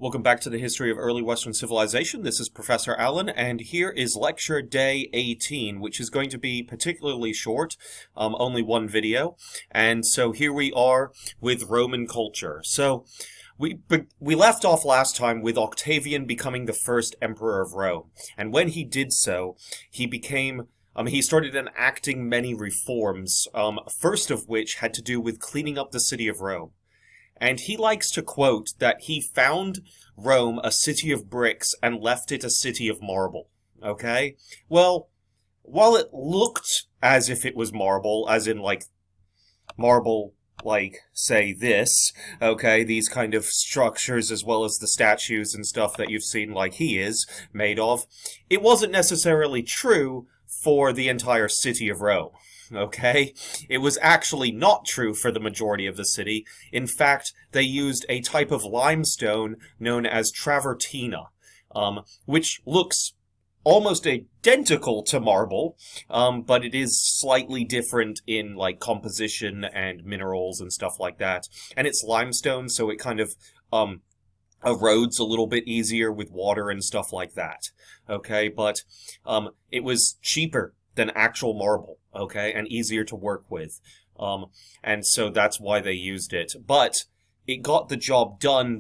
Welcome back to the History of Early Western Civilization. This is Professor Allen, and here is Lecture Day 18, which is going to be particularly short, only one video. And so here we are with Roman culture. So we left off last time with Octavian becoming the first emperor of Rome. And when he did so, he started enacting many reforms, first of which had to do with cleaning up the city of Rome. And he likes to quote that he found Rome a city of bricks and left it a city of marble. Okay? Well, while it looked as if it was marble, as in, marble, say, this, okay, these kind of structures as well as the statues and stuff that you've seen like he is made of, it wasn't necessarily true for the entire city of Rome. Okay? It was actually not true for the majority of the city. In fact, they used a type of limestone known as travertina, which looks almost identical to marble, but it is slightly different in, composition and minerals and stuff like that. And it's limestone, so it kind of, erodes a little bit easier with water and stuff like that. Okay? But, it was cheaper than actual marble, okay, and easier to work with. And so that's why they used it. But it got the job done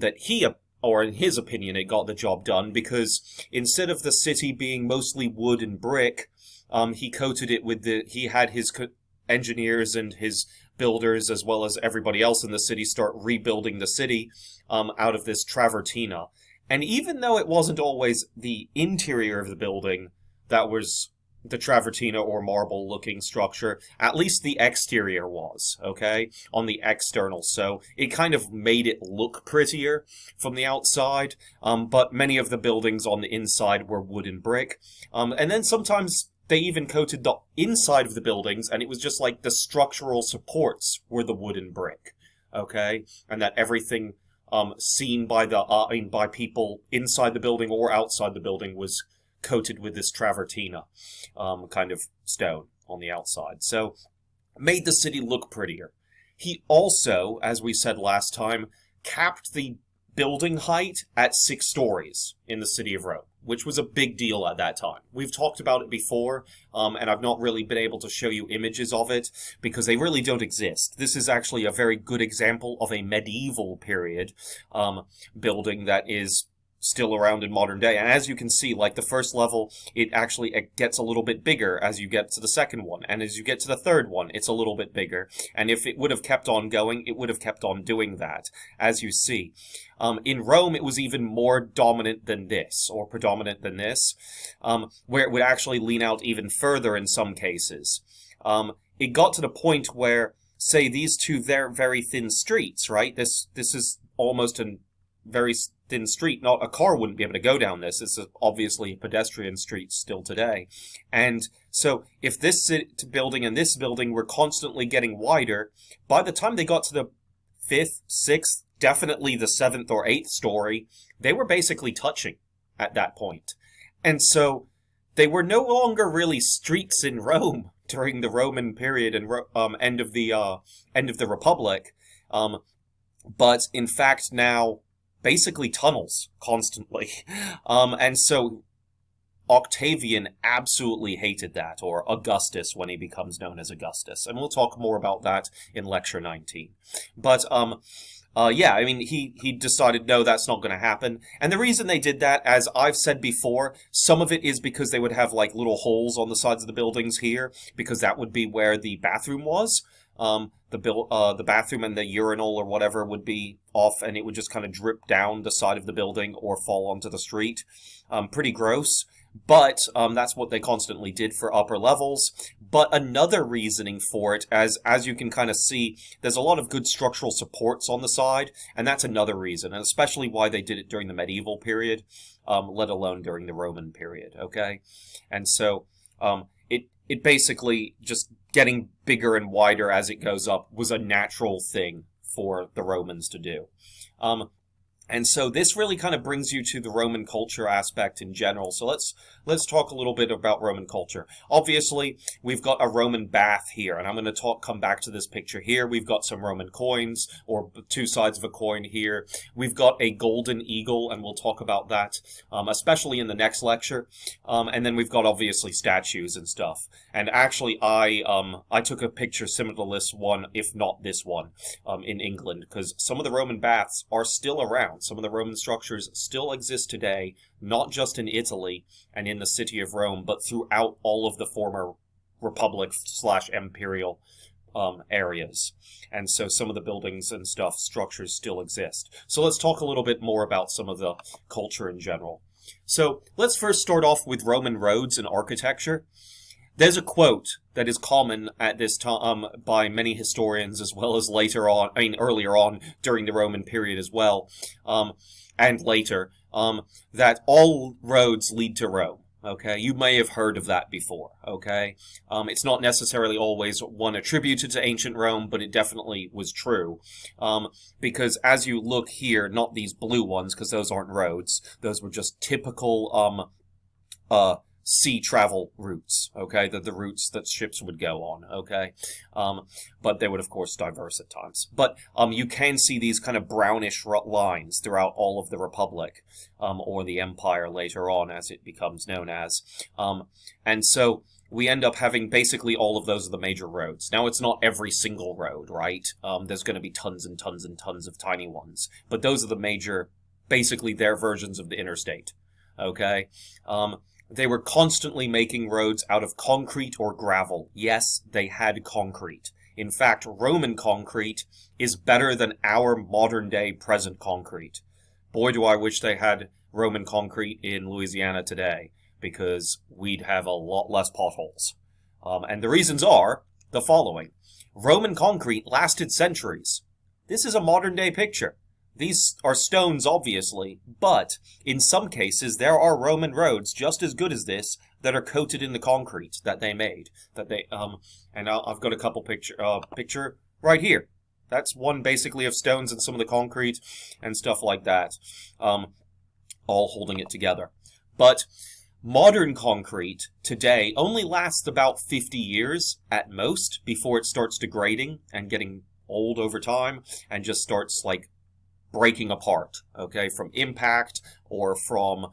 or in his opinion, it got the job done because instead of the city being mostly wood and brick, he coated it with he had his engineers and his builders as well as everybody else in the city start rebuilding the city out of this travertina. And even though it wasn't always the interior of the building that was the travertina or marble looking structure, at least the exterior was, okay, on the external. So it kind of made it look prettier from the outside, but many of the buildings on the inside were wood and brick. And then sometimes they even coated the inside of the buildings, and it was just like the structural supports were the wood and brick, okay, and that everything seen by by people inside the building or outside the building was coated with this travertina kind of stone on the outside. So, made the city look prettier. He also, as we said last time, capped the building height at 6 stories in the city of Rome, which was a big deal at that time. We've talked about it before, and I've not really been able to show you images of it because they really don't exist. This is actually a very good example of a medieval period building that is still around in modern day. And as you can see, the first level, it gets a little bit bigger as you get to the second one. And as you get to the third one, it's a little bit bigger. And if it would have kept on going, it would have kept on doing that, as you see. In Rome, it was even more dominant than this, or predominant than this, where it would actually lean out even further in some cases. It got to the point where, say, these two very thin streets, right? This is almost a very thin street. Not a car wouldn't be able to go down this. It's obviously a pedestrian street still today. And so if this building and this building were constantly getting wider, by the time they got to the 5th, 6th, definitely the 7th or 8th story, they were basically touching at that point. And so they were no longer really streets in Rome during the Roman period and end of the Republic, but in fact now basically tunnels constantly. And so Octavian absolutely hated that, or Augustus when he becomes known as Augustus. And we'll talk more about that in Lecture 19. But, he decided, no, that's not going to happen. And the reason they did that, as I've said before, some of it is because they would have, little holes on the sides of the buildings here, because that would be where the bathroom was. The bathroom and the urinal or whatever would be off, and it would just kind of drip down the side of the building or fall onto the street. Pretty gross. But that's what they constantly did for upper levels. But another reasoning for it, as you can kind of see, there's a lot of good structural supports on the side, and that's another reason, and especially why they did it during the medieval period, let alone during the Roman period, okay? And so it basically just getting bigger and wider as it goes up was a natural thing for the Romans to do. And so this really kind of brings you to the Roman culture aspect in general. So let's talk a little bit about Roman culture. Obviously, we've got a Roman bath here, and I'm going to come back to this picture here. We've got some Roman coins, or two sides of a coin here. We've got a golden eagle, and we'll talk about that, especially in the next lecture. And then we've got obviously statues and stuff. And actually, I took a picture similar to this one, if not this one, in England, because some of the Roman baths are still around. Some of the Roman structures still exist today, not just in Italy and in the city of Rome, but throughout all of the former republic/imperial areas. And so some of the buildings and structures still exist. So let's talk a little bit more about some of the culture in general. So let's first start off with Roman roads and architecture. There's a quote that is common at this time by many historians, as well as earlier on during the Roman period as well, and later, that all roads lead to Rome. Okay, you may have heard of that before. Okay, it's not necessarily always one attributed to ancient Rome, but it definitely was true. Because as you look here, not these blue ones, because those aren't roads; those were just typical sea travel routes, okay? The routes that ships would go on, okay? But they would, of course, diverse at times. But you can see these kind of brownish lines throughout all of the Republic, or the Empire later on, as it becomes known as. And so we end up having basically all of those are the major roads. Now, it's not every single road, right? There's going to be tons and tons and tons of tiny ones. But those are the major, basically their versions of the interstate, okay? They were constantly making roads out of concrete or gravel. Yes, they had concrete. In fact, Roman concrete is better than our modern-day present concrete. Boy, do I wish they had Roman concrete in Louisiana today, because we'd have a lot less potholes. And the reasons are the following. Roman concrete lasted centuries. This is a modern-day picture. These are stones, obviously, but in some cases there are Roman roads just as good as this that are coated in the concrete that they made. And I've got a couple picture right here. That's one basically of stones and some of the concrete and stuff like that, all holding it together. But modern concrete today only lasts about 50 years at most before it starts degrading and getting old over time and just starts like breaking apart, okay, from impact or from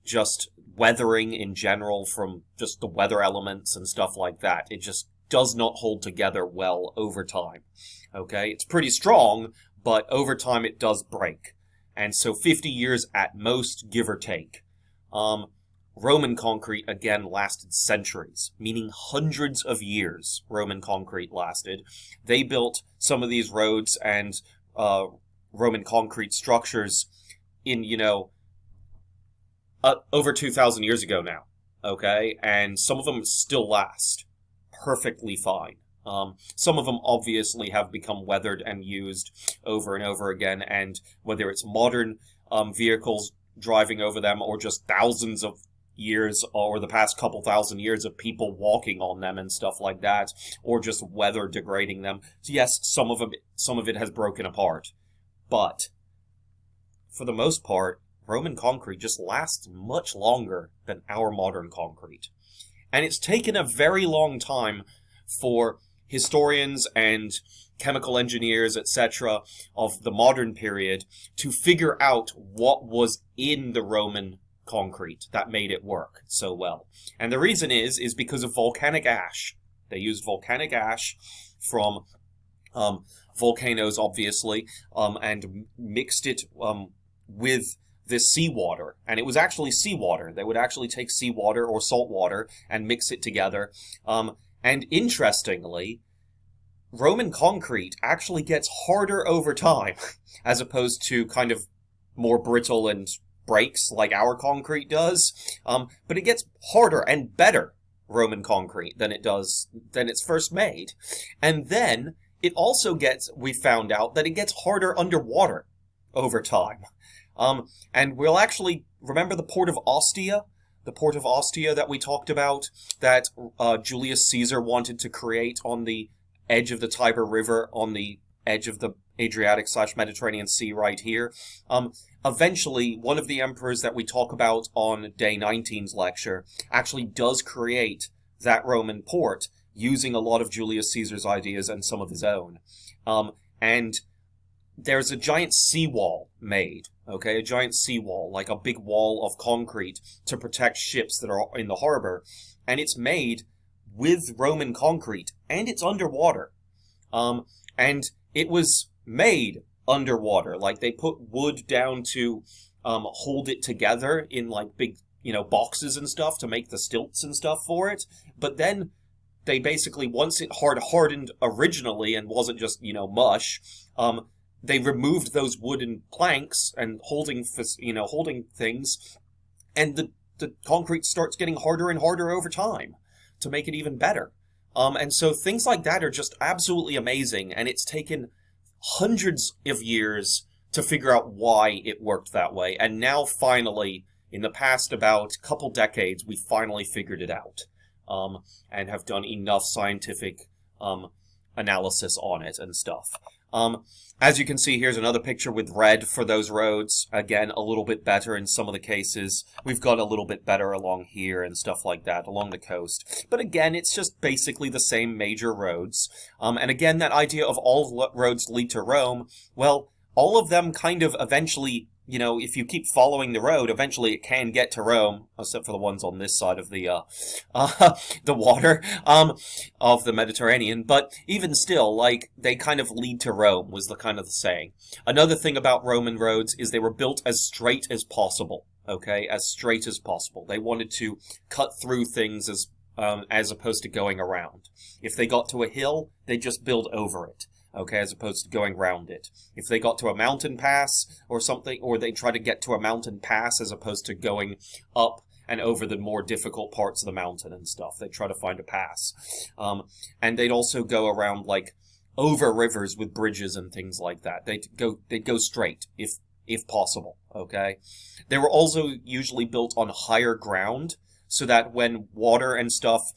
just weathering in general, from just the weather elements and stuff like that. It just does not hold together well over time, okay? It's pretty strong, but over time it does break. And so 50 years at most, give or take. Roman concrete, again, lasted centuries, meaning hundreds of years Roman concrete lasted. They built some of these roads and Roman concrete structures in, over 2,000 years ago now, okay? And some of them still last perfectly fine. Some of them obviously have become weathered and used over and over again, and whether it's modern vehicles driving over them or just thousands of years or the past couple thousand years of people walking on them and stuff like that, or just weather degrading them. So yes, some of it has broken apart. But, for the most part, Roman concrete just lasts much longer than our modern concrete. And it's taken a very long time for historians and chemical engineers, etc., of the modern period to figure out what was in the Roman concrete that made it work so well. And the reason is because of volcanic ash. They used volcanic ash from volcanoes, obviously, and mixed it with this seawater. And it was actually seawater. They would actually take seawater or salt water and mix it together. And interestingly, Roman concrete actually gets harder over time, as opposed to kind of more brittle and breaks like our concrete does. But it gets harder and better, Roman concrete, than it's first made. And then it also we found out that it gets harder underwater over time. And we'll actually remember the port of Ostia? The port of Ostia that we talked about, that Julius Caesar wanted to create on the edge of the Tiber River, on the edge of the Adriatic/Mediterranean Sea right here. Eventually, one of the emperors that we talk about on day 19's lecture actually does create that Roman port using a lot of Julius Caesar's ideas and some of his own. And there's a giant seawall made, okay? A giant seawall, like a big wall of concrete to protect ships that are in the harbor. And it's made with Roman concrete, and it's underwater. And it was made underwater. Like, they put wood down to hold it together in, like, big, boxes and stuff to make the stilts and stuff for it. But then they basically, once it hardened originally and wasn't just, mush, they removed those wooden planks and holding things, and the concrete starts getting harder and harder over time to make it even better. And so things like that are just absolutely amazing, and it's taken hundreds of years to figure out why it worked that way. And now finally, in the past about couple decades, we finally figured it out, and have done enough scientific analysis on it and stuff. As you can see, here's another picture with red for those roads. Again, a little bit better in some of the cases. We've got a little bit better along here and stuff like that, along the coast. But again, it's just basically the same major roads. And again, that idea of all roads lead to Rome, well, all of them kind of eventually, if you keep following the road, eventually it can get to Rome, except for the ones on this side of the water, of the Mediterranean. But even still, like, they kind of lead to Rome, was the kind of the saying. Another thing about Roman roads is they were built as straight as possible, okay? As straight as possible. They wanted to cut through things as opposed to going around. If they got to a hill, they just build over it. Okay, as opposed to going round it. If they got to a mountain pass or something, or they try to get to a mountain pass as opposed to going up and over the more difficult parts of the mountain and stuff, they try to find a pass. And they'd also go around, like, over rivers with bridges and things like that. They'd go straight, if possible, okay? They were also usually built on higher ground, so that when water and stuff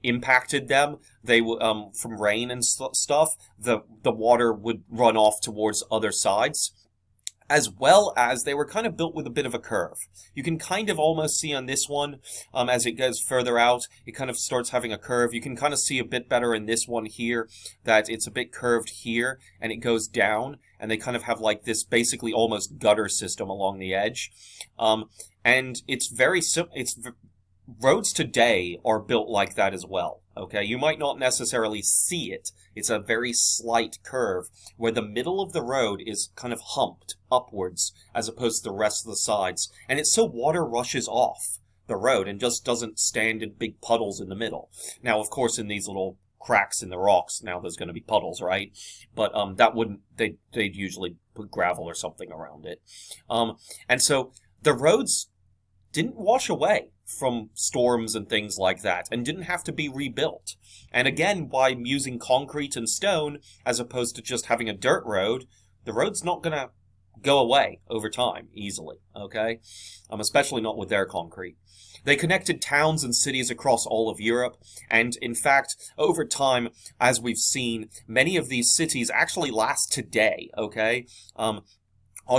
impacted them, they from rain and stuff, the water would run off towards other sides, as well as they were kind of built with a bit of a curve. You can kind of almost see on this one, as it goes further out, it kind of starts having a curve. You can kind of see a bit better in this one here, that it's a bit curved here, and it goes down, and they kind of have like this basically almost gutter system along the edge. And it's very simple. Roads today are built like that as well, okay? You might not necessarily see it. It's a very slight curve where the middle of the road is kind of humped upwards as opposed to the rest of the sides. And it's so water rushes off the road and just doesn't stand in big puddles in the middle. Now, of course, in these little cracks in the rocks, now there's going to be puddles, right? But that wouldn't, they'd usually put gravel or something around it. And so the roads didn't wash away from storms and things like that, and didn't have to be rebuilt. And again, by using concrete and stone, as opposed to just having a dirt road, the road's not going to go away over time easily, okay? Especially not with their concrete. They connected towns and cities across all of Europe, and in fact, over time, as we've seen, many of these cities actually last today, okay? On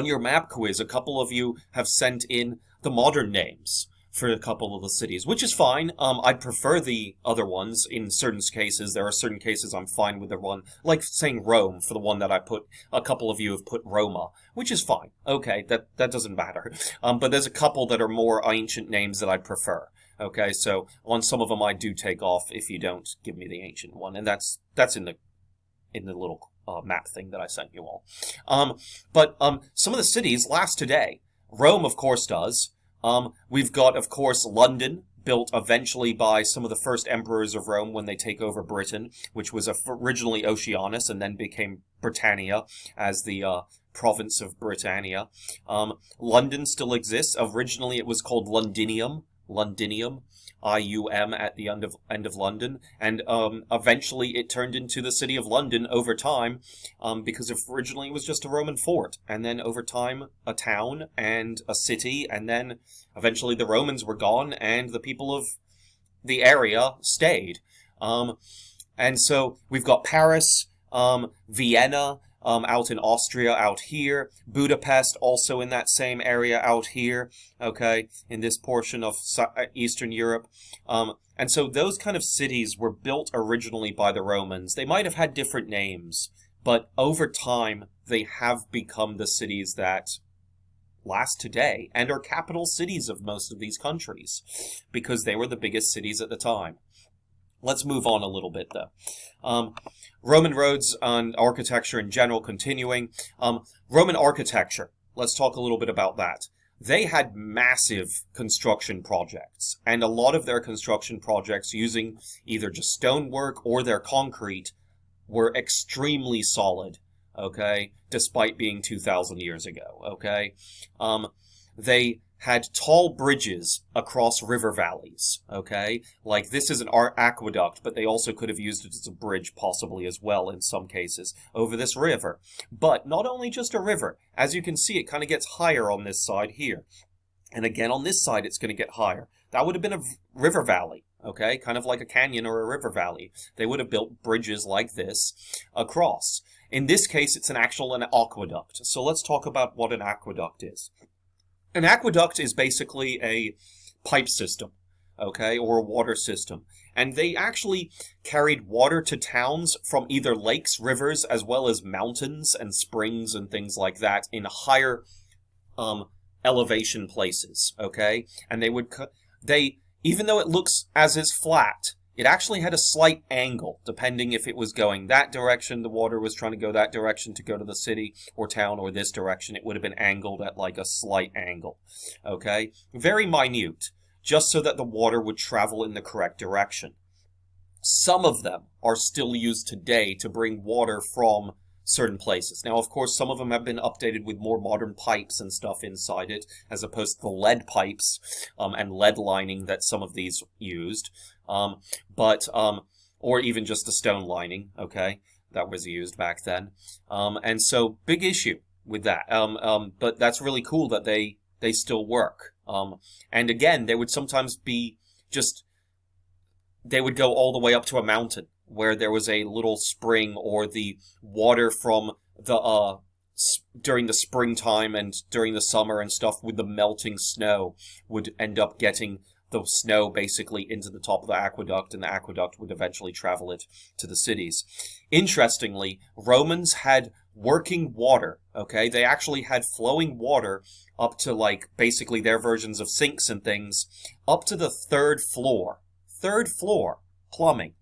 your map quiz, a couple of you have sent in the modern names for a couple of the cities, which is fine. I'd prefer the other ones in certain cases. There are certain cases I'm fine with the one, like saying Rome for the one that I put. A couple of you have put Roma, which is fine. Okay, that doesn't matter. But there's a couple that are more ancient names that I prefer. Okay, so on some of them I do take off if you don't give me the ancient one, and that's in the little map thing that I sent you all. But some of the cities last today. Rome, of course, does. We've got, of course, London, built eventually by some of the first emperors of Rome when they take over Britain, which was originally Oceanus and then became Britannia as the province of Britannia. London still exists. Originally it was called Londinium, IUM at the end of London, and eventually it turned into the city of London over time, because originally it was just a Roman fort, and then over time a town and a city, and then eventually the Romans were gone and the people of the area stayed. And so we've got Paris, Vienna, out in Austria out here. Budapest also in that same area out here, okay, in this portion of Eastern Europe. And so those kind of cities were built originally by the Romans. They might have had different names, but over time they have become the cities that last today and are capital cities of most of these countries because they were the biggest cities at the time. Let's move on a little bit, though. Roman roads and architecture in general continuing. Roman architecture, let's talk a little bit about that. They had massive construction projects, and a lot of their construction projects using either just stonework or their concrete were extremely solid, okay, despite being 2,000 years ago, okay? They had tall bridges across river valleys, okay? Like, this is an aqueduct, but they also could have used it as a bridge possibly as well in some cases over this river. But not only just a river. As you can see, it kind of gets higher on this side here. And again, on this side, it's going to get higher. That would have been a river valley, okay? Kind of like a canyon or a river valley. They would have built bridges like this across. In this case, it's an aqueduct. So let's talk about what an aqueduct is. An aqueduct is basically a pipe system, okay, or a water system. And they actually carried water to towns from either lakes, rivers, as well as mountains and springs and things like that in higher elevation places, okay? And even though it looks as is flat, it actually had a slight angle, depending if it was going that direction, the water was trying to go that direction to go to the city or town, or this direction, it would have been angled at like a slight angle, okay? Very minute, just so that the water would travel in the correct direction. Some of them are still used today to bring water from certain places. Now, of course, some of them have been updated with more modern pipes and stuff inside it, as opposed to the lead pipes and lead lining that some of these used. Or even just a stone lining, okay, that was used back then. And so, big issue with that. But that's really cool that they still work. And again, they would sometimes be they would go all the way up to a mountain, where there was a little spring, or the water from the during the springtime and during the summer and stuff with the melting snow would end up getting the snow basically into the top of the aqueduct, and the aqueduct would eventually travel it to the cities. Interestingly, Romans had working water, okay? They actually had flowing water up to, like, basically their versions of sinks and things, up to the third floor. Third floor plumbing,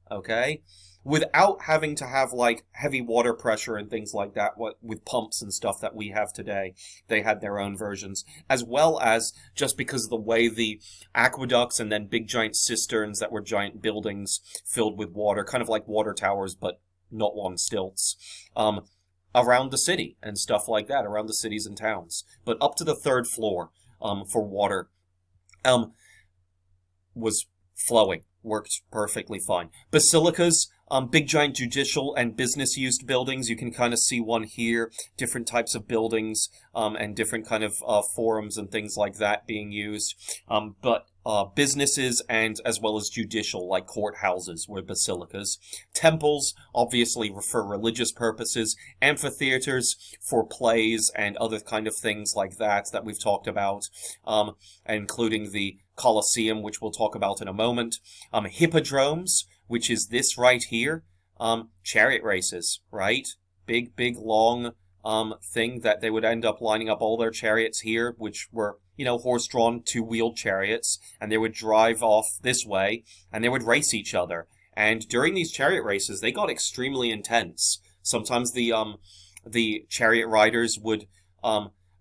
okay? Without having to have, like, heavy water pressure and things like that with pumps and stuff that we have today. They had their own versions, as well as just because of the way the aqueducts and then big giant cisterns that were giant buildings filled with water, kind of like water towers, but not on stilts, around the city and stuff like that, around the cities and towns. But up to the third floor for water was flowing. Worked perfectly fine. Basilicas, big giant judicial and business used buildings. You can kind of see one here. Different types of buildings and different kind of forums and things like that being used. But businesses and as well as judicial, like courthouses, were basilicas. Temples, obviously for religious purposes. Amphitheaters for plays and other kind of things like that we've talked about, including the Colosseum, which we'll talk about in a moment. Hippodromes, which is this right here. Chariot races, right? Big, long thing that they would end up lining up all their chariots here, which were, horse-drawn, two-wheeled chariots, and they would drive off this way, and they would race each other. And during these chariot races, they got extremely intense. Sometimes the chariot riders would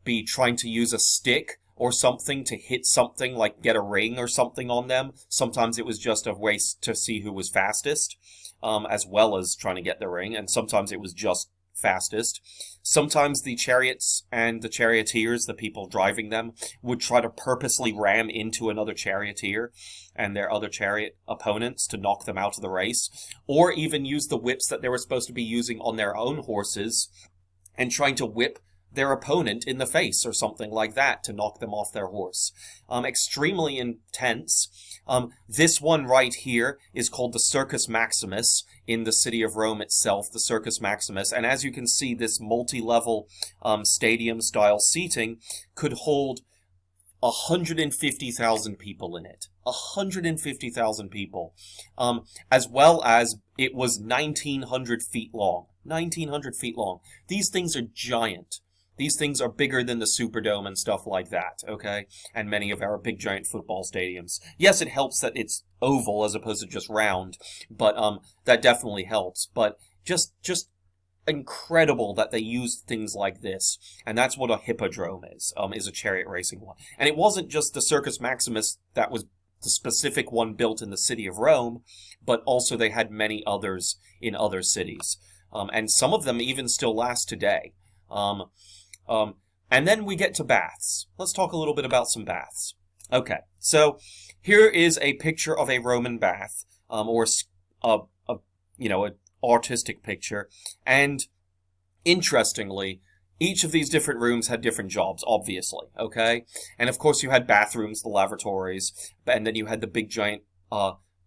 be trying to use a stick or something to hit something, like get a ring or something on them. Sometimes it was just a race to see who was fastest, as well as trying to get the ring, and sometimes it was just fastest. Sometimes the chariots and the charioteers, the people driving them, would try to purposely ram into another charioteer and their other chariot opponents to knock them out of the race, or even use the whips that they were supposed to be using on their own horses and trying to whip their opponent in the face or something like that to knock them off their horse. Extremely intense. This one right here is called the Circus Maximus. in the city of Rome itself, the Circus Maximus. And as you can see, this multi-level stadium-style seating could hold 150,000 people in it. 150,000 people. As well as it was 1,900 feet long. 1,900 feet long. These things are giant. These things are bigger than the Superdome and stuff like that, okay? And many of our big giant football stadiums. Yes, it helps that it's oval as opposed to just round, but that definitely helps. But just incredible that they used things like this. And that's what a hippodrome is a chariot racing one. And it wasn't just the Circus Maximus that was the specific one built in the city of Rome, but also they had many others in other cities. And some of them even still last today. And then we get to baths. Let's talk a little bit about some baths. Okay, so here is a picture of a Roman bath, or an artistic picture. And interestingly, each of these different rooms had different jobs, obviously, okay? And of course you had bathrooms, the lavatories, and then you had the big giant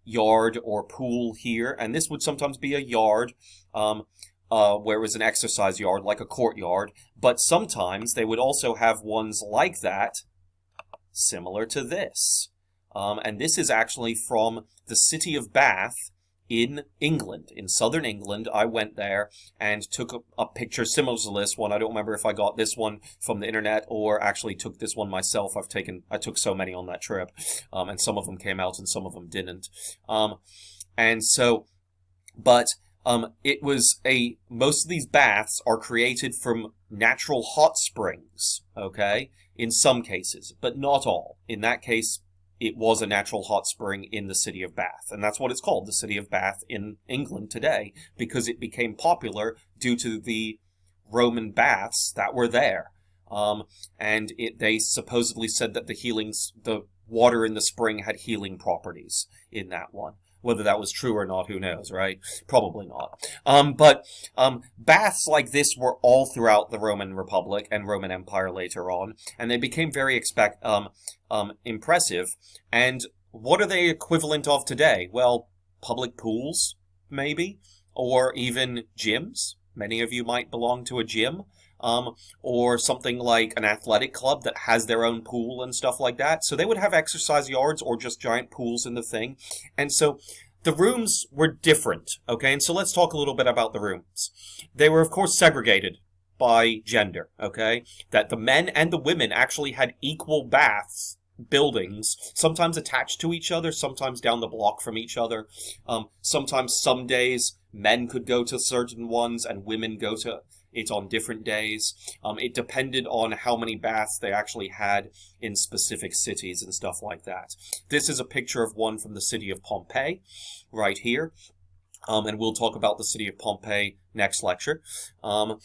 yard or pool here, and this would sometimes be a yard, where it was an exercise yard, like a courtyard, but sometimes they would also have ones like that, similar to this. And this is actually from the city of Bath in England, in southern England. I went there and took a picture similar to this one. I don't remember if I got this one from the internet or actually took this one myself. I took so many on that trip, and some of them came out and some of them didn't. Most of these baths are created from natural hot springs, okay, in some cases, but not all. In that case, it was a natural hot spring in the city of Bath, and that's what it's called, the city of Bath in England today, because it became popular due to the Roman baths that were there. They supposedly said that the water in the spring had healing properties in that one. Whether that was true or not, who knows, right? Probably not. But baths like this were all throughout the Roman Republic and Roman Empire later on, and they became very impressive. And what are they equivalent of today? Well, public pools, maybe, or even gyms. Many of you might belong to a gym. Or something like an athletic club that has their own pool and stuff like that. So they would have exercise yards or just giant pools in the thing. And so the rooms were different, okay? And so let's talk a little bit about the rooms. They were, of course, segregated by gender, okay? That the men and the women actually had equal baths, buildings, sometimes attached to each other, sometimes down the block from each other. Sometimes some days men could go to certain ones and women go to it on different days. It depended on how many baths they actually had in specific cities and stuff like that. This is a picture of one from the city of Pompeii, right here. And we'll talk about the city of Pompeii next lecture. But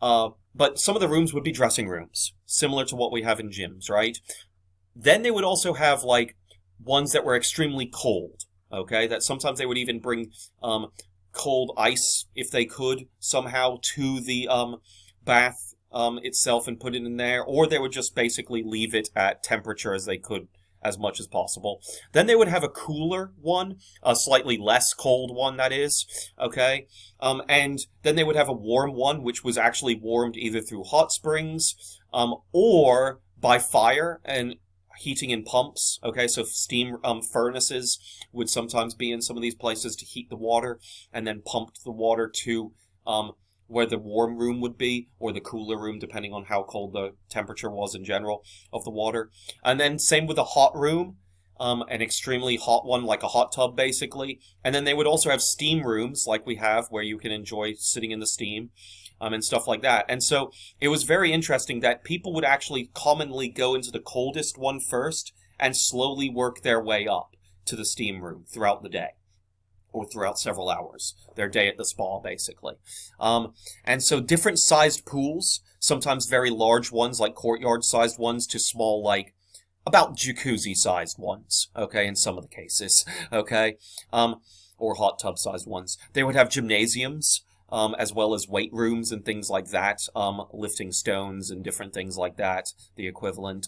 some of the rooms would be dressing rooms, similar to what we have in gyms, right? Then they would also have, like, ones that were extremely cold, okay? That sometimes they would even bring cold ice, if they could, somehow to the bath itself and put it in there, or they would just basically leave it at temperature as they could, as much as possible. Then they would have a cooler one, a slightly less cold one, that is, okay? And then they would have a warm one, which was actually warmed either through hot springs or by fire and heating in pumps, okay? So steam furnaces would sometimes be in some of these places to heat the water, and then pumped the water to where the warm room would be, or the cooler room, depending on how cold the temperature was in general of the water. And then same with a hot room, an extremely hot one, like a hot tub, basically. And then they would also have steam rooms, like we have, where you can enjoy sitting in the steam. And stuff like that. And so it was very interesting that people would actually commonly go into the coldest one first and slowly work their way up to the steam room throughout the day, or throughout several hours, their day at the spa, basically. And so different sized pools, sometimes very large ones, like courtyard-sized ones, to small, like, about jacuzzi-sized ones, okay, in some of the cases, okay, or hot tub-sized ones. They would have gymnasiums, as well as weight rooms and things like that, lifting stones and different things like that, the equivalent.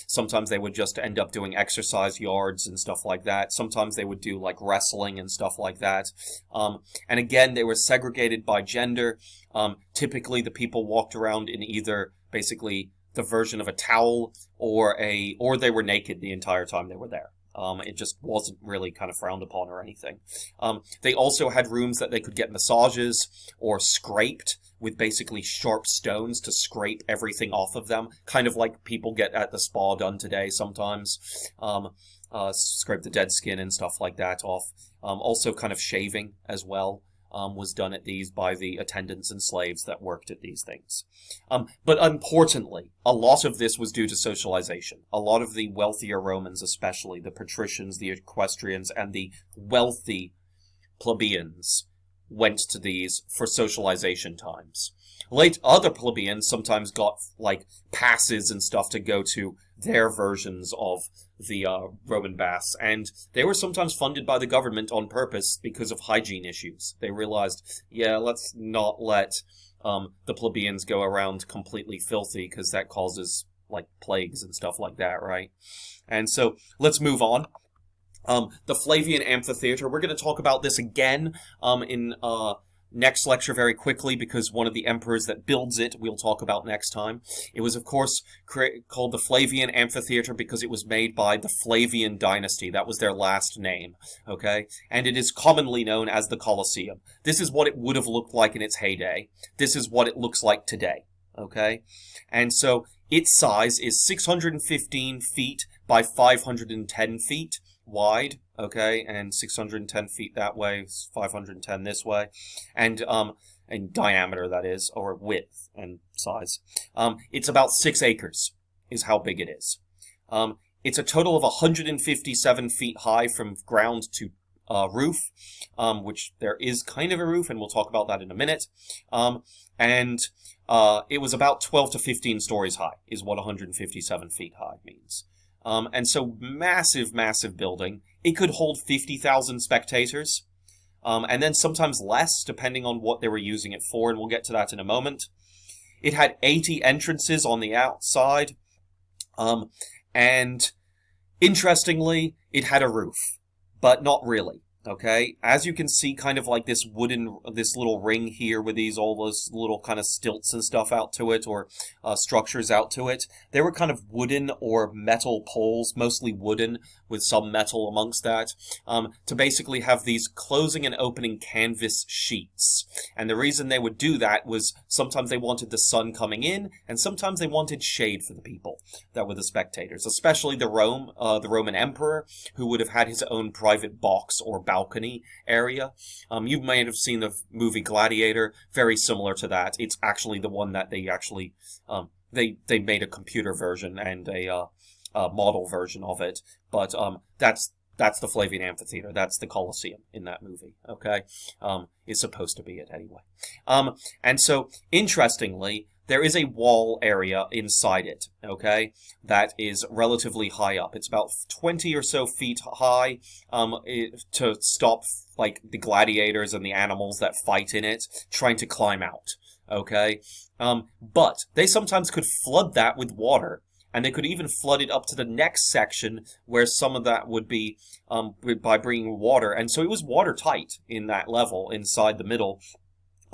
Sometimes they would just end up doing exercise yards and stuff like that. Sometimes they would do like wrestling and stuff like that. And again, they were segregated by gender. Typically, the people walked around in either basically the version of a towel or they were naked the entire time they were there. It just wasn't really kind of frowned upon or anything. They also had rooms that they could get massages or scraped with basically sharp stones to scrape everything off of them, kind of like people get at the spa done today sometimes. Scrape the dead skin and stuff like that off. Also kind of shaving as well. Was done at these by the attendants and slaves that worked at these things. But importantly, a lot of this was due to socialization. A lot of the wealthier Romans, especially the patricians, the equestrians, and the wealthy plebeians, went to these for socialization times. Other plebeians sometimes got like passes and stuff to go to their versions of the Roman baths, and they were sometimes funded by the government on purpose because of hygiene issues. They realized, yeah, let's not let the plebeians go around completely filthy because that causes like plagues and stuff like that, right? And so let's move on. The Flavian Amphitheater, we're going to talk about this again in next lecture very quickly because one of the emperors that builds it we'll talk about next time. It was, of course, called the Flavian Amphitheater because it was made by the Flavian dynasty. That was their last name, okay? And it is commonly known as the Colosseum. This is what it would have looked like in its heyday. This is what it looks like today, okay? And so its size is 615 feet by 510 feet wide, okay, and 610 feet that way, 510 this way, and in diameter, that is, or width and size. It's about 6 acres is how big it is. It's a total of 157 feet high from ground to roof, which there is kind of a roof, and we'll talk about that in a minute. And it was about 12 to 15 stories high, is what 157 feet high means. And so massive, massive building. It could hold 50,000 spectators, and then sometimes less, depending on what they were using it for, and we'll get to that in a moment. It had 80 entrances on the outside, and interestingly, it had a roof, but not really. Okay, as you can see, kind of like this little ring here with all those little kind of stilts and stuff out to it, or structures out to it. They were kind of wooden or metal poles, mostly wooden, with some metal amongst that, to basically have these closing and opening canvas sheets. And the reason they would do that was sometimes they wanted the sun coming in, and sometimes they wanted shade for the people that were the spectators, especially the Roman emperor, who would have had his own private box or balcony area. You may have seen the movie Gladiator, very similar to that. It's actually the one that they actually they made a computer version and a model version of it, but that's the Flavian Amphitheater. That's the Colosseum in that movie, okay? It's supposed to be it anyway. And so, interestingly, there is a wall area inside it, okay, that is relatively high up. It's about 20 or so feet high to stop, like, the gladiators and the animals that fight in it trying to climb out, okay? But they sometimes could flood that with water, and they could even flood it up to the next section where some of that would be by bringing water. And so it was watertight in that level inside the middle.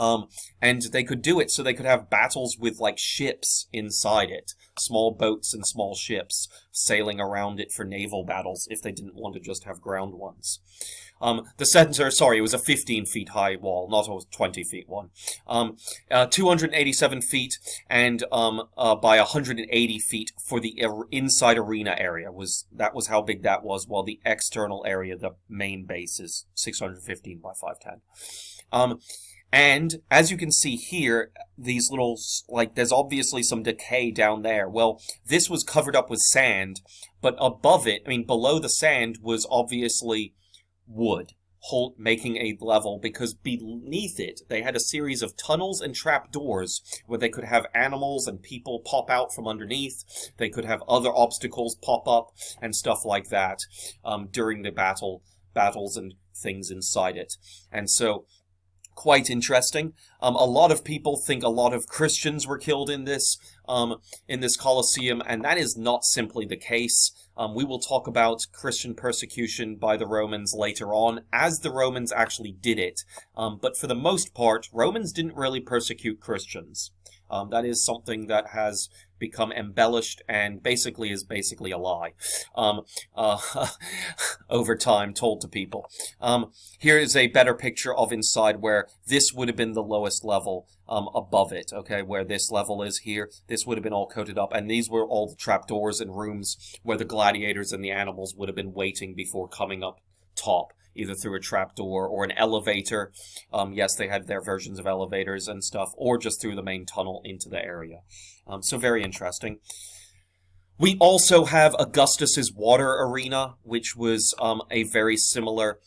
And they could do it so they could have battles with, like, ships inside it. Small boats and small ships sailing around it for naval battles if they didn't want to just have ground ones. The center, it was a 15 feet high wall, not a 20 feet one. 287 feet and by 180 feet for the inside arena area. That was how big that was, while the external area, the main base, is 615 by 510. And, as you can see here, these little, like, there's obviously some decay down there. Well, this was covered up with sand, but above it, below the sand was obviously wood, making a level, because beneath it, they had a series of tunnels and trapdoors where they could have animals and people pop out from underneath. They could have other obstacles pop up and stuff like that during the battles and things inside it. And so, quite interesting. A lot of people think a lot of Christians were killed in this Colosseum, and that is not simply the case. We will talk about Christian persecution by the Romans later on, as the Romans actually did it. But for the most part, Romans didn't really persecute Christians. That is something that has become embellished and basically is basically a lie over time told to people. Here is a better picture of inside where this would have been the lowest level above it, okay, where this level is here. This would have been all coated up, and these were all the trapdoors and rooms where the gladiators and the animals would have been waiting before coming up top, either through a trapdoor or an elevator. Yes, they had their versions of elevators and stuff, or just through the main tunnel into the area. So very interesting. We also have Augustus's water arena, which was a very similar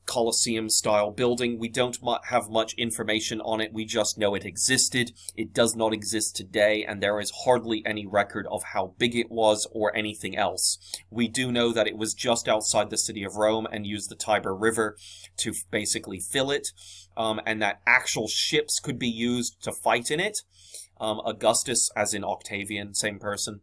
Colosseum-style building. We don't have much information on it. We just know it existed. It does not exist today, and there is hardly any record of how big it was or anything else. We do know that it was just outside the city of Rome and used the Tiber River to basically fill it, and that actual ships could be used to fight in it. Augustus, as in Octavian, same person.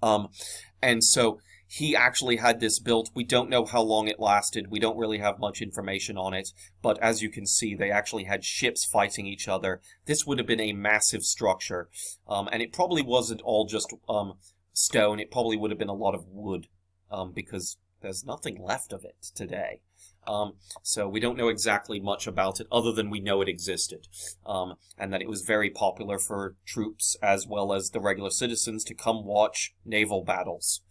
And so he actually had this built. We don't know how long it lasted. We don't really have much information on it. But as you can see, they actually had ships fighting each other. This would have been a massive structure. And it probably wasn't all just stone. It probably would have been a lot of wood, because there's nothing left of it today. So we don't know exactly much about it, other than we know it existed, and that it was very popular for troops as well as the regular citizens to come watch naval battles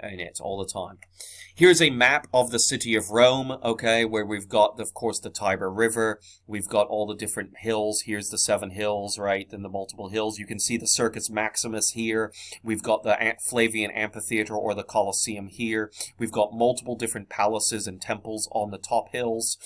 in it all the time. Here's a map of the city of Rome, okay, where we've got, of course, the Tiber River. We've got all the different hills. Here's the 7 hills, right, and the multiple hills. You can see the Circus Maximus here. We've got the Flavian Amphitheater or the Colosseum here. We've got multiple different palaces and temples on the top hills,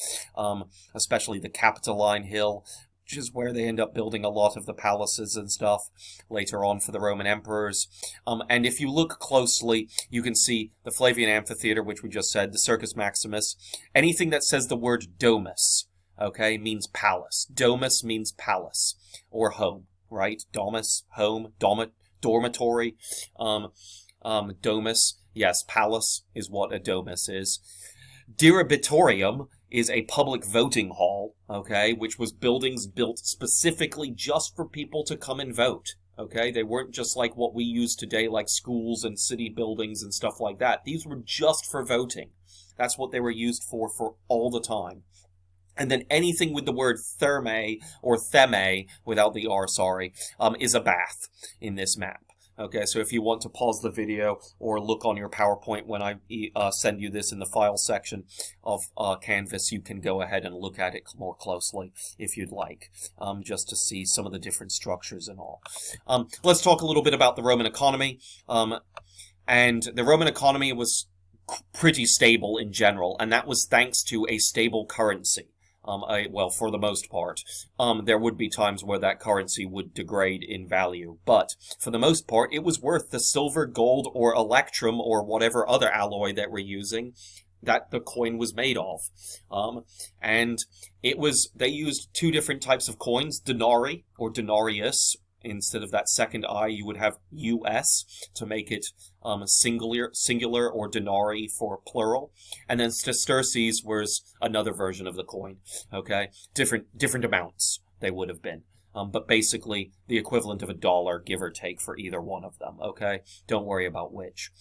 especially the Capitoline Hill, which is where they end up building a lot of the palaces and stuff later on for the Roman emperors. And if you look closely, you can see the Flavian Amphitheater, which we just said, the Circus Maximus. Anything that says the word domus, okay, means palace. Domus means palace or home, right? Domus, home, dormitory. Domus, yes, palace is what a domus is. Diribitorium is a public voting hall, okay, which was buildings built specifically just for people to come and vote, okay? They weren't just like what we use today, like schools and city buildings and stuff like that. These were just for voting. That's what they were used for all the time. And then anything with the word therme, or theme, without the R, sorry, is a bath in this map. Okay, so if you want to pause the video or look on your PowerPoint when I send you this in the file section of Canvas, you can go ahead and look at it more closely if you'd like, just to see some of the different structures and all. Let's talk a little bit about the Roman economy. And the Roman economy was pretty stable in general, and that was thanks to a stable currency. Well, for the most part. There would be times where that currency would degrade in value, but for the most part, it was worth the silver, gold, or electrum, or whatever other alloy that we're using that the coin was made of. And they used 2 different types of coins, denarii, or denarius. Instead of that second I, you would have US to make it singular, or denarii for plural. And then sesterces was another version of the coin, okay? Different amounts they would have been. But basically the equivalent of $1, give or take, for either one of them, okay? Don't worry about which.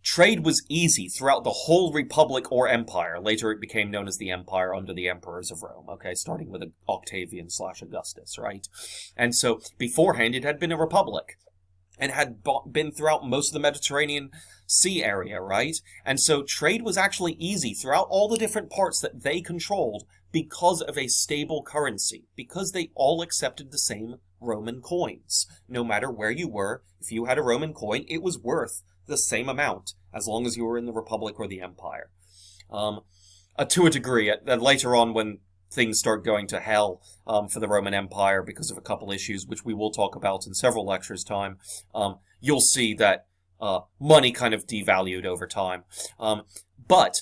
Trade was easy throughout the whole republic or empire. Later it became known as the empire under the emperors of Rome, okay? Starting with Octavian/Augustus, right? And so beforehand it had been a republic and had been throughout most of the Mediterranean Sea area, right? And so trade was actually easy throughout all the different parts that they controlled because of a stable currency, because they all accepted the same Roman coins. No matter where you were, if you had a Roman coin, it was worth the same amount as long as you were in the Republic or the Empire. To a degree, later on when things start going to hell for the Roman Empire because of a couple issues, which we will talk about in several lectures' time, you'll see that money kind of devalued over time. But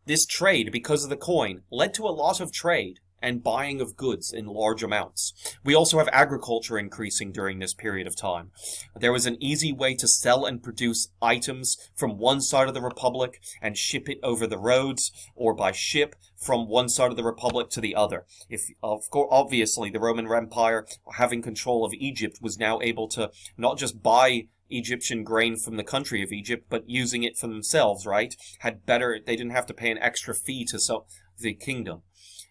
This trade, because of the coin, led to a lot of trade and buying of goods in large amounts. We also have agriculture increasing during this period of time. There was an easy way to sell and produce items from one side of the Republic and ship it over the roads, or by ship from one side of the Republic to the other. If, of course, obviously, the Roman Empire, having control of Egypt, was now able to not just buy Egyptian grain from the country of Egypt, but using it for themselves, right? They didn't have to pay an extra fee to the kingdom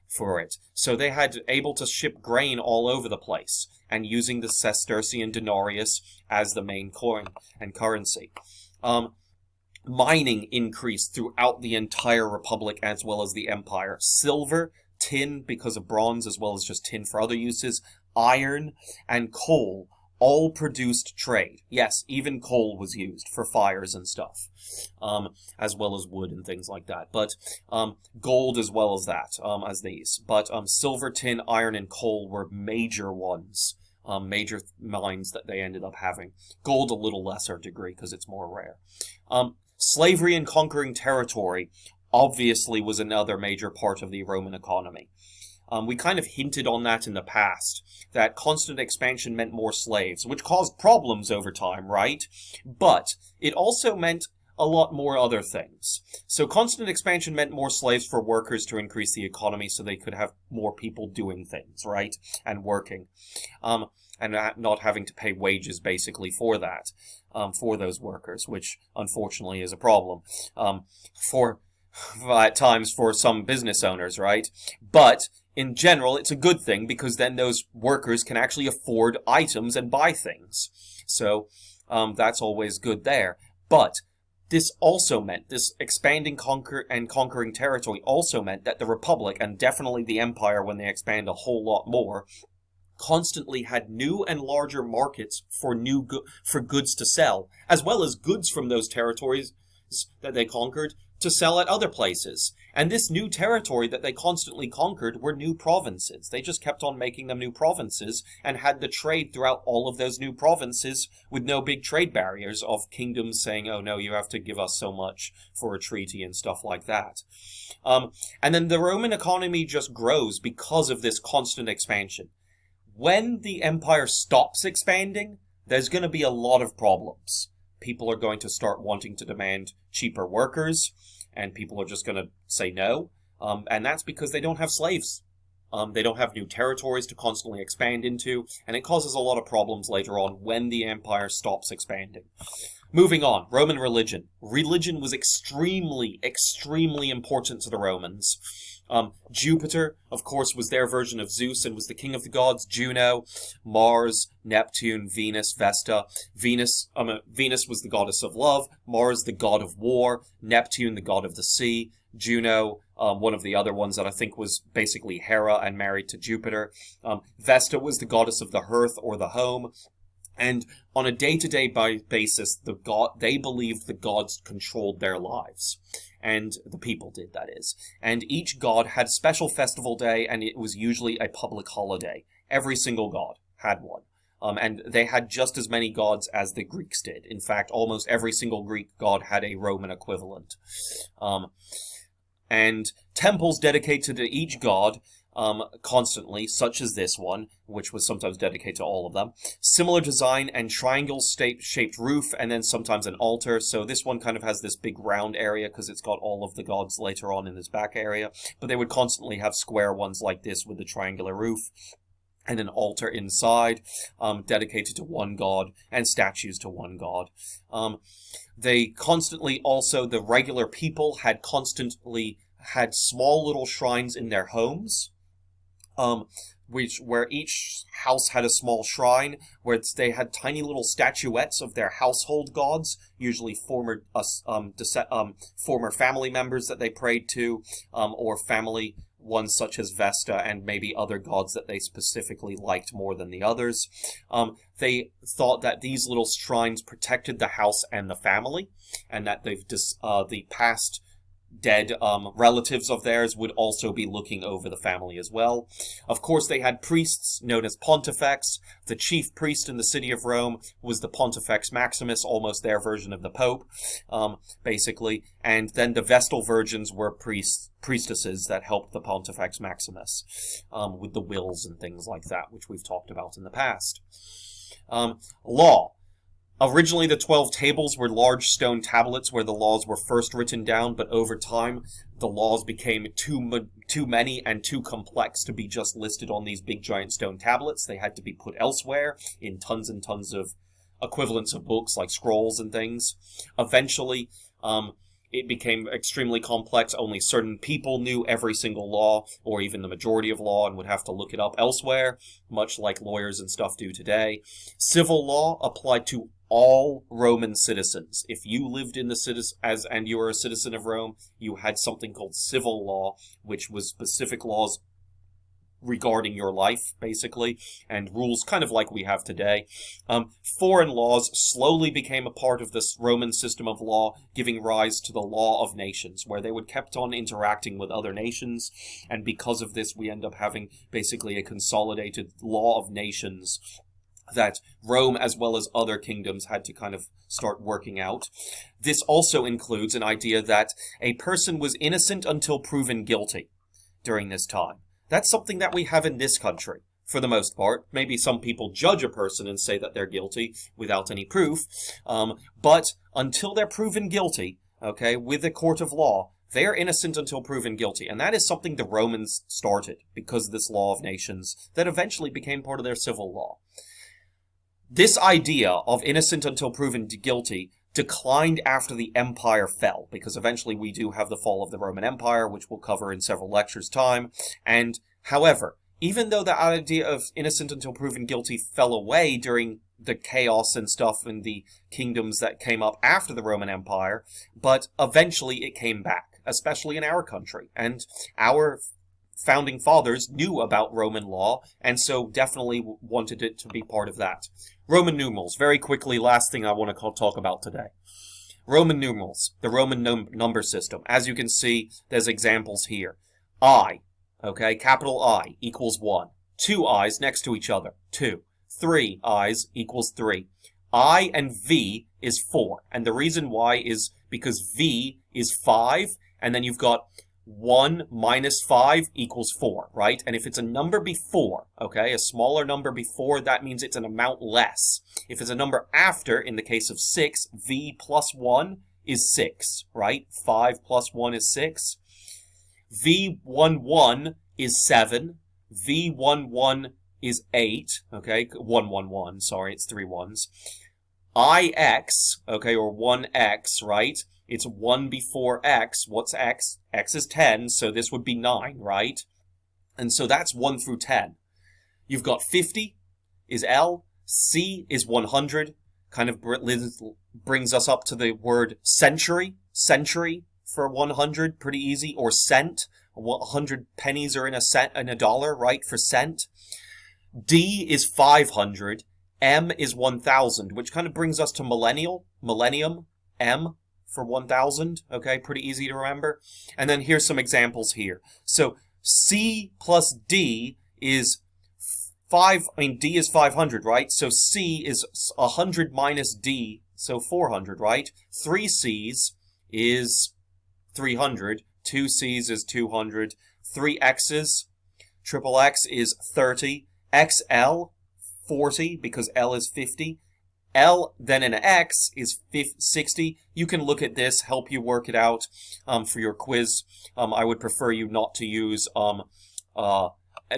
for it. So they had able to ship grain all over the place, and using the sestertian denarius as the main coin and currency. Mining increased throughout the entire republic as well as the empire. Silver, tin because of bronze, as well as just tin for other uses, iron, and coal all produced trade. Yes, even coal was used for fires and stuff, as well as wood and things like that. But gold as well as that, as these. But silver, tin, iron, and coal were major ones, major mines that they ended up having. Gold a little lesser degree because it's more rare. Slavery and conquering territory obviously was another major part of the Roman economy. We kind of hinted on that in the past, that constant expansion meant more slaves, which caused problems over time, right? But it also meant a lot more other things. So constant expansion meant more slaves for workers to increase the economy so they could have more people doing things, right? And working. And not having to pay wages, basically, for that, for those workers, which unfortunately is a problem at times for some business owners, right? But in general, it's a good thing because then those workers can actually afford items and buy things. So that's always good there. But this also meant, this expanding conquering territory also meant that the Republic, and definitely the Empire when they expand a whole lot more, constantly had new and larger markets for goods to sell, as well as goods from those territories that they conquered to sell at other places. And this new territory that they constantly conquered were new provinces. They just kept on making them new provinces and had the trade throughout all of those new provinces with no big trade barriers of kingdoms saying, oh no, you have to give us so much for a treaty and stuff like that. And then the Roman economy just grows because of this constant expansion. When the empire stops expanding, there's going to be a lot of problems. People are going to start wanting to demand cheaper workers, and people are just going to say no. And that's because they don't have slaves. They don't have new territories to constantly expand into, and it causes a lot of problems later on when the empire stops expanding. Moving on, Roman religion. Religion was extremely, extremely important to the Romans. Jupiter, of course, was their version of Zeus and was the king of the gods. Juno, Mars, Neptune, Venus, Vesta. Venus was the goddess of love. Mars, the god of war. Neptune, the god of the sea. Juno, one of the other ones that I think was basically Hera and married to Jupiter. Vesta was the goddess of the hearth or the home. And on a day-to-day basis, they believed the gods controlled their lives. And the people did, that is. And each god had a special festival day, and it was usually a public holiday. Every single god had one. And they had just as many gods as the Greeks did. In fact, almost every single Greek god had a Roman equivalent. And temples dedicated to each god constantly, such as this one, which was sometimes dedicated to all of them. Similar design and triangle-shaped roof, and then sometimes an altar. So this one kind of has this big round area because it's got all of the gods later on in this back area. But they would constantly have square ones like this with the triangular roof. And an altar inside, dedicated to one god, and statues to one god. They constantly also, the regular people had constantly had small little shrines in their homes, where each house had a small shrine, where they had tiny little statuettes of their household gods, usually former family members that they prayed to, or family ones such as Vesta and maybe other gods that they specifically liked more than the others. They thought that these little shrines protected the house and the family, and that the past dead relatives of theirs would also be looking over the family as well. Of course, they had priests known as pontifex. The chief priest in the city of Rome was the Pontifex Maximus, almost their version of the Pope, basically. And then the Vestal Virgins were priestesses that helped the Pontifex Maximus with the wills and things like that, which we've talked about in the past. Law. Originally, the 12 tables were large stone tablets where the laws were first written down, but over time, the laws became too many and too complex to be just listed on these big giant stone tablets. They had to be put elsewhere in tons and tons of equivalents of books like scrolls and things. Eventually, it became extremely complex. Only certain people knew every single law, or even the majority of law, and would have to look it up elsewhere, much like lawyers and stuff do today. Civil law applied to all Roman citizens. If you lived in the and you were a citizen of Rome, you had something called civil law, which was specific laws regarding your life, basically, and rules kind of like we have today. Foreign laws slowly became a part of this Roman system of law, giving rise to the law of nations, where they would kept on interacting with other nations, and because of this, we end up having basically a consolidated law of nations that Rome, as well as other kingdoms, had to kind of start working out. This also includes an idea that a person was innocent until proven guilty during this time. That's something that we have in this country, for the most part. Maybe some people judge a person and say that they're guilty without any proof, but until they're proven guilty, okay, with a court of law, they are innocent until proven guilty. And that is something the Romans started because of this law of nations that eventually became part of their civil law. This idea of innocent until proven guilty declined after the empire fell, because eventually we do have the fall of the Roman Empire, which we'll cover in several lectures' time. And, however, even though the idea of innocent until proven guilty fell away during the chaos and stuff in the kingdoms that came up after the Roman Empire, but eventually it came back, especially in our country. And our founding fathers knew about Roman law, and so definitely wanted it to be part of that. Roman numerals, very quickly, last thing I want to talk about today. Roman numerals, the Roman number system. As you can see, there's examples here. I, okay, capital I equals 1. 2 I's next to each other, 2. 3 I's equals 3. I and V is 4, and the reason why is because V is 5, and then you've got 1 minus 5 equals 4, right? And if it's a number before, okay, a smaller number before, that means it's an amount less. If it's a number after, in the case of 6, V plus 1 is 6, right? 5 plus 1 is 6. V11 is 7. V11 is 8, okay? 111, sorry, it's 3 ones. IX, okay, or 1x, right? It's 1 before x. What's x? X is 10, so this would be 9, right? And so that's 1 through 10. You've got 50 is L. C is 100. Kind of brings us up to the word century. Century for 100, pretty easy. Or cent. 100 pennies are in a cent, in a dollar, right, for cent. D is 500. M is 1,000, which kind of brings us to millennium, M for 1,000, okay, pretty easy to remember. And then here's some examples here. So C plus D is D is 500, right? So C is 100 minus D, so 400, right? 3 C's is 300, 2 C's is 200, 3 X's, triple X is 30, XL, 40, because L is 50. L, then an X, is 60. You can look at this, help you work it out for your quiz. I would prefer you not to use the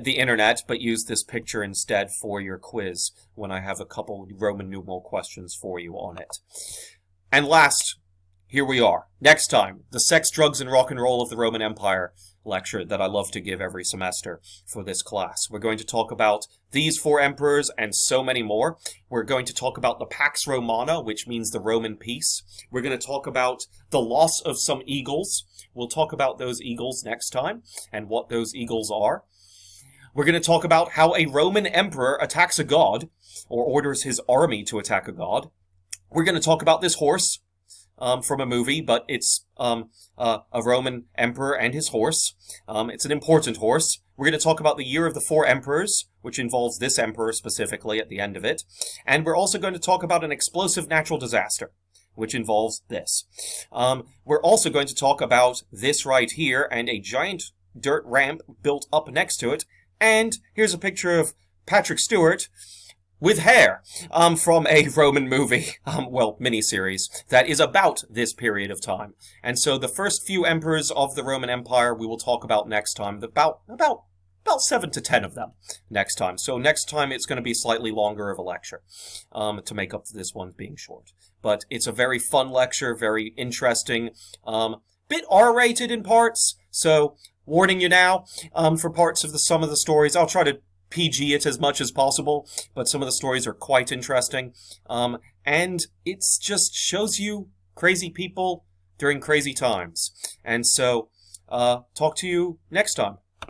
internet, but use this picture instead for your quiz when I have a couple Roman numeral questions for you on it. And last, here we are. Next time, the sex, drugs, and rock and roll of the Roman Empire lecture that I love to give every semester for this class. We're going to talk about these 4 emperors and so many more. We're going to talk about the Pax Romana, which means the Roman peace. We're going to talk about the loss of some eagles. We'll talk about those eagles next time and what those eagles are. We're going to talk about how a Roman emperor attacks a god or orders his army to attack a god. We're going to talk about this horse. from a movie, but it's a Roman emperor and his horse. It's an important horse. We're going to talk about the Year of the Four Emperors, which involves this emperor specifically at the end of it. And we're also going to talk about an explosive natural disaster, which involves this. We're also going to talk about this right here and a giant dirt ramp built up next to it. And here's a picture of Patrick Stewart with hair from a Roman movie, miniseries, that is about this period of time. And so the first few emperors of the Roman Empire we will talk about next time, about 7 to 10 of them next time. So next time it's going to be slightly longer of a lecture to make up for this one being short. But it's a very fun lecture, very interesting, bit R-rated in parts, so warning you now for parts of some of the stories. I'll try to PG it as much as possible, but some of the stories are quite interesting. And it just shows you crazy people during crazy times. And so, talk to you next time.